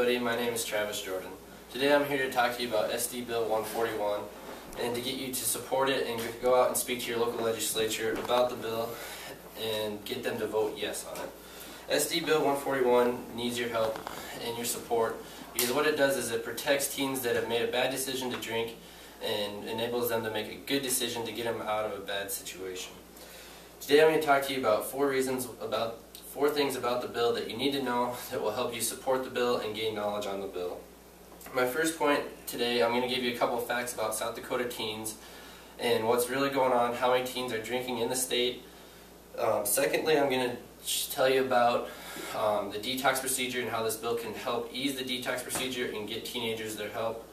everybody, my name is Travis Jordan. Today I'm here to talk to you about SD Bill 141 and to get you to support it and go out and speak to your local legislature about the bill and get them to vote yes on it. SD Bill 141 needs your help and your support because what it does is it protects teens that have made a bad decision to drink and enables them to make a good decision to get them out of a bad situation. Today I'm going to talk to you about four things about the bill that you need to know that will help you support the bill and gain knowledge on the bill. My first point today, I'm going to give you a couple of facts about South Dakota teens and what's really going on, how many teens are drinking in the state. Secondly, I'm going to tell you about the detox procedure and how this bill can help ease the detox procedure and get teenagers their help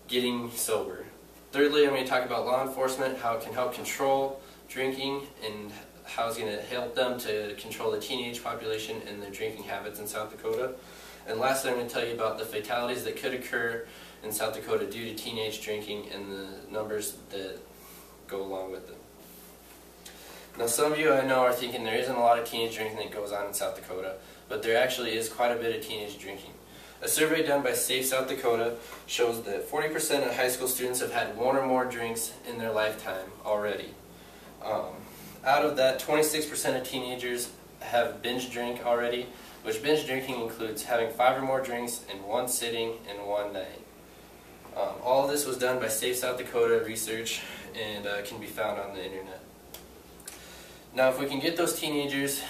getting sober. Thirdly, I'm going to talk about law enforcement, how it can help control drinking and how it's going to help them to control the teenage population and their drinking habits in South Dakota. And lastly, I'm going to tell you about the fatalities that could occur in South Dakota due to teenage drinking and the numbers that go along with it. Now, some of you I know are thinking there isn't a lot of teenage drinking that goes on in South Dakota, but there actually is quite a bit of teenage drinking. A survey done by Safe South Dakota shows that 40% of high school students have had one or more drinks in their lifetime already. Out of that, 26% of teenagers have binge drink already, which binge drinking includes having 5 or more drinks in one sitting in one night. All of this was done by Safe South Dakota research and can be found on the internet. Now, if we can get those teenagers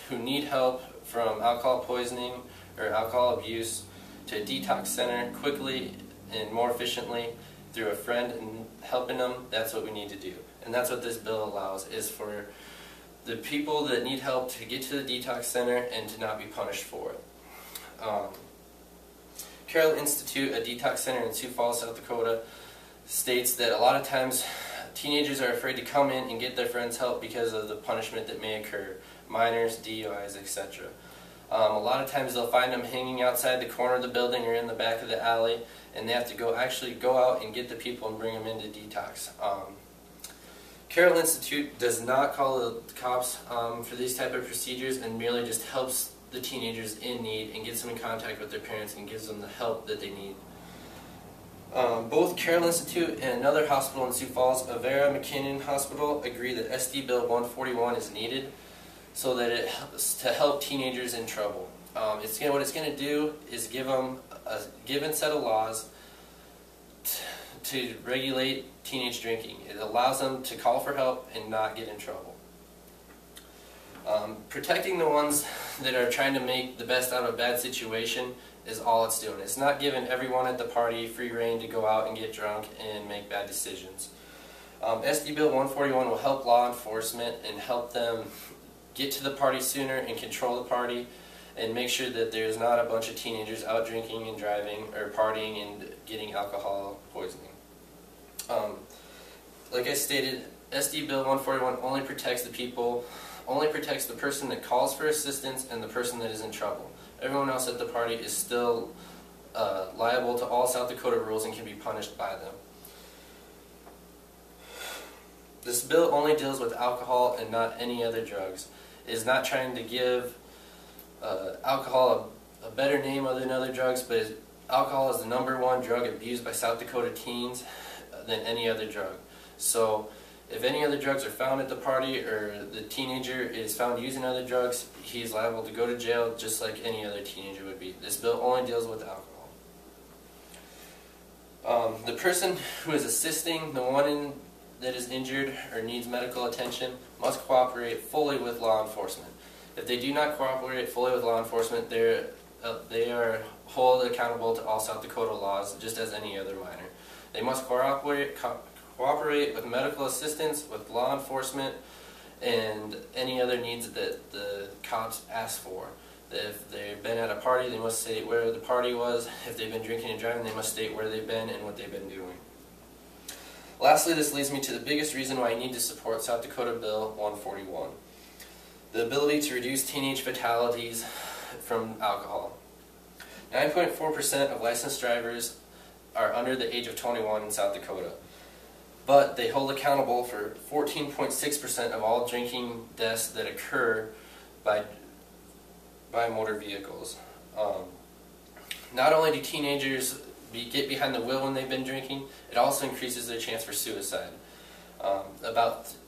who need help from alcohol poisoning or alcohol abuse to a detox center quickly and more efficiently through a friend and helping them, that's what we need to do. And that's what this bill allows, is for the people that need help to get to the detox center and to not be punished for it. Carroll Institute, a detox center in Sioux Falls, South Dakota, states that a lot of times teenagers are afraid to come in and get their friends' help because of the punishment that may occur, minors, DUIs, etc. A lot of times they'll find them hanging outside the corner of the building or in the back of the alley, and they have to actually go out and get the people and bring them into detox. Carroll Institute does not call the cops for these type of procedures and merely just helps the teenagers in need and gets them in contact with their parents and gives them the help that they need. Both Carroll Institute and another hospital in Sioux Falls, Avera McKinnon Hospital, agree that SD Bill 141 is needed so that it helps to help teenagers in trouble. What it's going to do is give them a given set of laws to regulate teenage drinking. It allows them to call for help and not get in trouble. Protecting the ones that are trying to make the best out of a bad situation is all it's doing. It's not giving everyone at the party free rein to go out and get drunk and make bad decisions. SD Bill 141 will help law enforcement and help them get to the party sooner and control the party and make sure that there's not a bunch of teenagers out drinking and driving or partying and getting alcohol poisoning. Like I stated, SD Bill 141 only protects the person that calls for assistance and the person that is in trouble. Everyone else at the party is still liable to all South Dakota rules and can be punished by them. This bill only deals with alcohol and not any other drugs. It is not trying to give alcohol a better name other than other drugs, but alcohol is the #1 drug abused by South Dakota teens than any other drug. So if any other drugs are found at the party or the teenager is found using other drugs, he is liable to go to jail just like any other teenager would be. This bill only deals with alcohol. The person who is assisting the one that is injured or needs medical attention must cooperate fully with law enforcement. If they do not cooperate fully with law enforcement, they are held accountable to all South Dakota laws just as any other minor. They must cooperate with medical assistance, with law enforcement, and any other needs that the cops ask for. If they've been at a party, they must state where the party was. If they've been drinking and driving, they must state where they've been and what they've been doing. Lastly, this leads me to the biggest reason why I need to support South Dakota Bill 141. The ability to reduce teenage fatalities from alcohol. 9.4% of licensed drivers are under the age of 21 in South Dakota, but they hold accountable for 14.6% of all drinking deaths that occur by motor vehicles. not only do teenagers get behind the wheel when they've been drinking, it also increases their chance for suicide.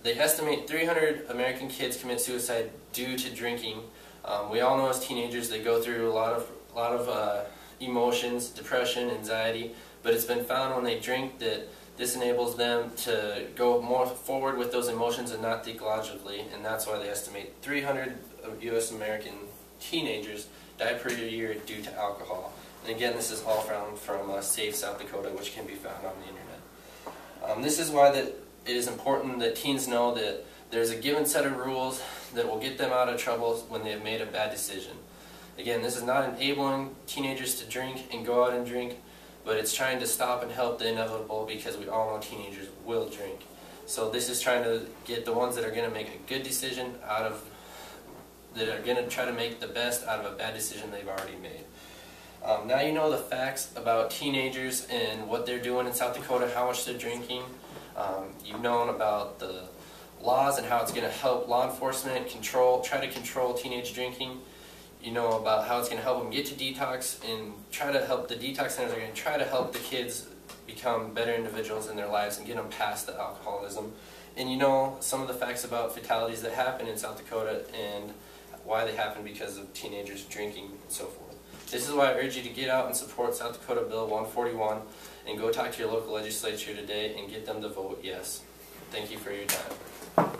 They estimate 300 American kids commit suicide due to drinking. We all know as teenagers they go through a lot of emotions, depression, anxiety, but it's been found when they drink that this enables them to go more forward with those emotions and not think logically, and that's why they estimate 300 U.S. American teenagers die per year due to alcohol. And again, this is all found from Safe South Dakota, which can be found on the internet. This is why it is important that teens know that there's a given set of rules that will get them out of trouble when they have made a bad decision. Again, this is not enabling teenagers to drink and go out and drink, but it's trying to stop and help the inevitable, because we all know teenagers will drink. So this is trying to get the ones that are going to make a good decision that are going to try to make the best out of a bad decision they've already made. Now you know the facts about teenagers and what they're doing in South Dakota, how much they're drinking. You've known about the laws and how it's going to help law enforcement try to control teenage drinking. You know about how it's going to help them get to detox, and try to help the detox centers are going to try to help the kids become better individuals in their lives and get them past the alcoholism. And you know some of the facts about fatalities that happen in South Dakota and why they happen because of teenagers drinking and so forth. This is why I urge you to get out and support South Dakota Bill 141 and go talk to your local legislature today and get them to vote yes. Thank you for your time.